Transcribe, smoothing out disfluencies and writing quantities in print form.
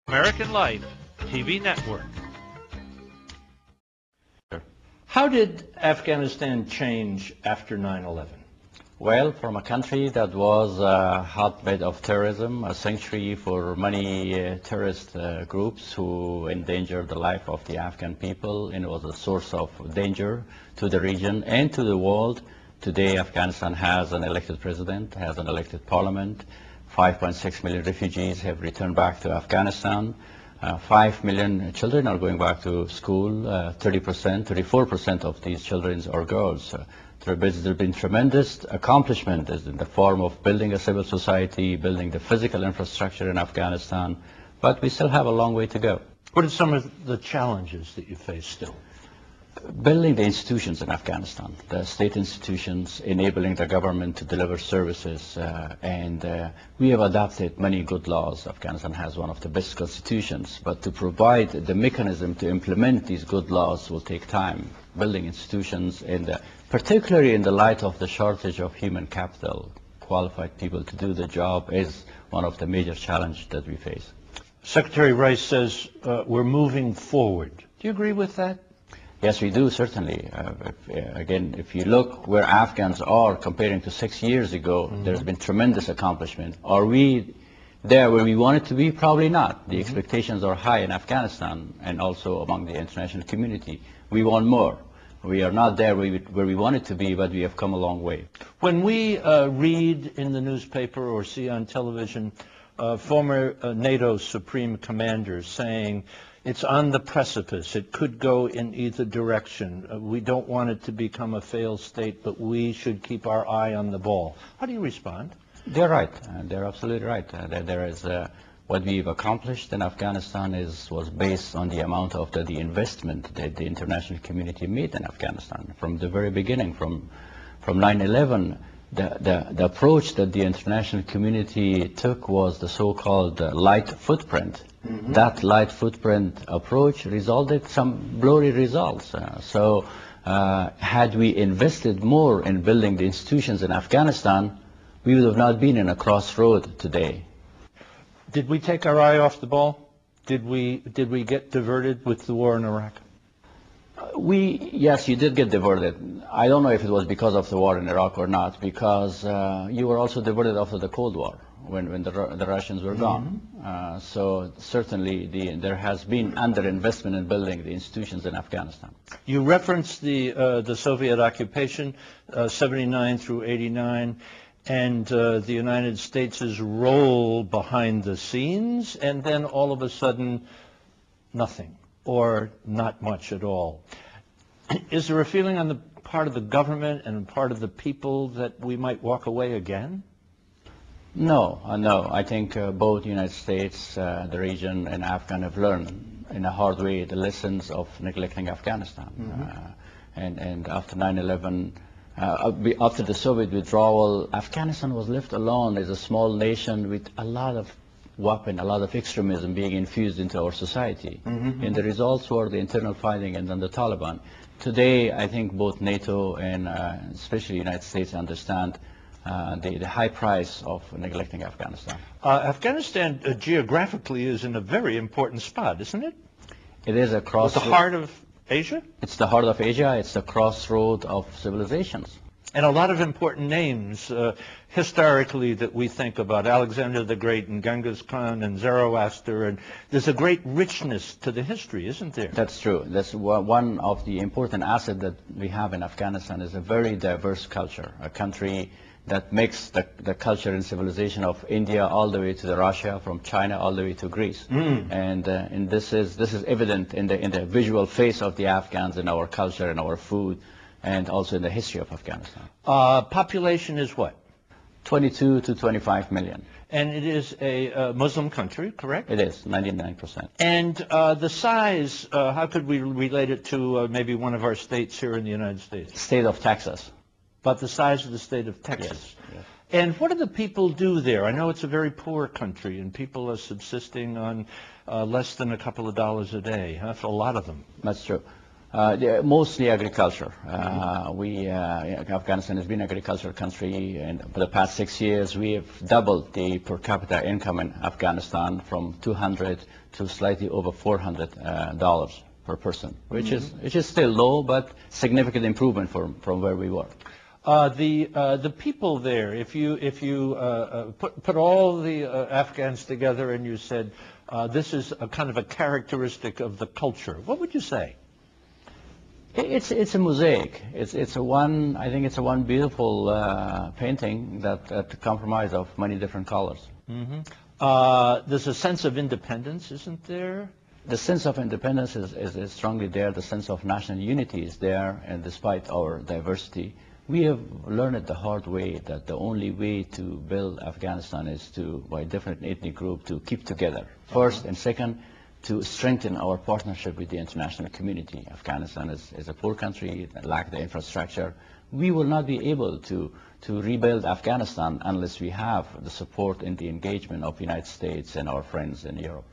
American Life TV Network. How did Afghanistan change after 9/11? Well, from a country that was a hotbed of terrorism, a sanctuary for many terrorist groups who endangered the life of the Afghan people, and it was a source of danger to the region and to the world. Today, Afghanistan has an elected president, has an elected parliament. 5.6 million refugees have returned back to Afghanistan. 5 million children are going back to school. 30%, 34% of these children are girls. There have been tremendous accomplishment in the form of building a civil society, building the physical infrastructure in Afghanistan, but we still have a long way to go. What are some of the challenges that you face still? Building the institutions in Afghanistan, the state institutions, enabling the government to deliver services, and we have adopted many good laws. Afghanistan has one of the best constitutions, but to provide the mechanism to implement these good laws will take time. Building institutions, particularly in the light of the shortage of human capital, qualified people to do the job, is one of the major challenges that we face. Secretary Rice says we're moving forward. Do you agree with that? Yes, we do, certainly. If you look where Afghans are comparing to 6 years ago, there's been tremendous accomplishment. Are we there where we wanted to be? Probably not. The expectations are high in Afghanistan and also among the international community. We want more. We are not there where we wanted to be, but we have come a long way. When we read in the newspaper or see on television former NATO Supreme Commander saying, it's on the precipice. It could go in either direction. We don't want it to become a failed state, but we should keep our eye on the ball. How do you respond? They're right. They're absolutely right. There is what we've accomplished in Afghanistan was based on the amount of the investment that the international community made in Afghanistan from the very beginning, from 9/11. The approach that the international community took was the so-called light footprint. That light footprint approach resulted some blurry results. Had we invested more in building the institutions in Afghanistan, we would have not been in a crossroad today. Did we take our eye off the ball? Did we get diverted with the war in Iraq? Yes, you did get diverted. I don't know if it was because of the war in Iraq or not, because you were also diverted after the Cold War when the Russians were gone. So certainly there has been underinvestment in building the institutions in Afghanistan. You referenced the Soviet occupation, 79 through 89, and the United States' role behind the scenes, and then all of a sudden, nothing, or not much at all. Is there a feeling on the part of the government and part of the people that we might walk away again? No. I think both the United States, the region, and Afghan have learned in a hard way the lessons of neglecting Afghanistan. And after 9/11, after the Soviet withdrawal, Afghanistan was left alone as a small nation with a lot of weapon, a lot of extremism being infused into our society. And the results were the internal fighting and then the Taliban. Today, I think both NATO and especially the United States understand the high price of neglecting Afghanistan. Afghanistan geographically is in a very important spot, isn't it? It is a crossroad. The heart of Asia? It's the heart of Asia. It's the crossroad of civilizations. And a lot of important names historically that we think about, Alexander the Great and Genghis Khan and Zoroaster, and there's a great richness to the history, isn't there? That's true. That's one of the important assets that we have in Afghanistan is a very diverse culture, a country that makes the culture and civilization of India all the way to Russia, from China all the way to Greece. And this is evident in the visual face of the Afghans in our culture and our food, and also in the history of Afghanistan. Population is what? 22 to 25 million. And it is a Muslim country, correct? It is, 99%. And the size, how could we relate it to maybe one of our states here in the United States? State of Texas. About the size of the state of Texas. Yes. And what do the people do there? I know it's a very poor country, and people are subsisting on less than a couple of dollars a day, huh, for a lot of them. That's true. Mostly agriculture. Afghanistan has been an agricultural country, and for the past 6 years we have doubled the per capita income in Afghanistan from $200 to slightly over $400 per person, which is still low, but significant improvement from where we were. The people there, if you put all the Afghans together and you said this is a kind of a characteristic of the culture, what would you say? It's a mosaic. I think it's a one beautiful painting that compromise of many different colors. There's a sense of independence, isn't there? The sense of independence is strongly there. The sense of national unity is there, and despite our diversity, we have learned the hard way that the only way to build Afghanistan is by different ethnic groups to keep together, first, and second, to strengthen our partnership with the international community. Afghanistan is a poor country that lacks the infrastructure. We will not be able to rebuild Afghanistan unless we have the support and the engagement of the United States and our friends in Europe.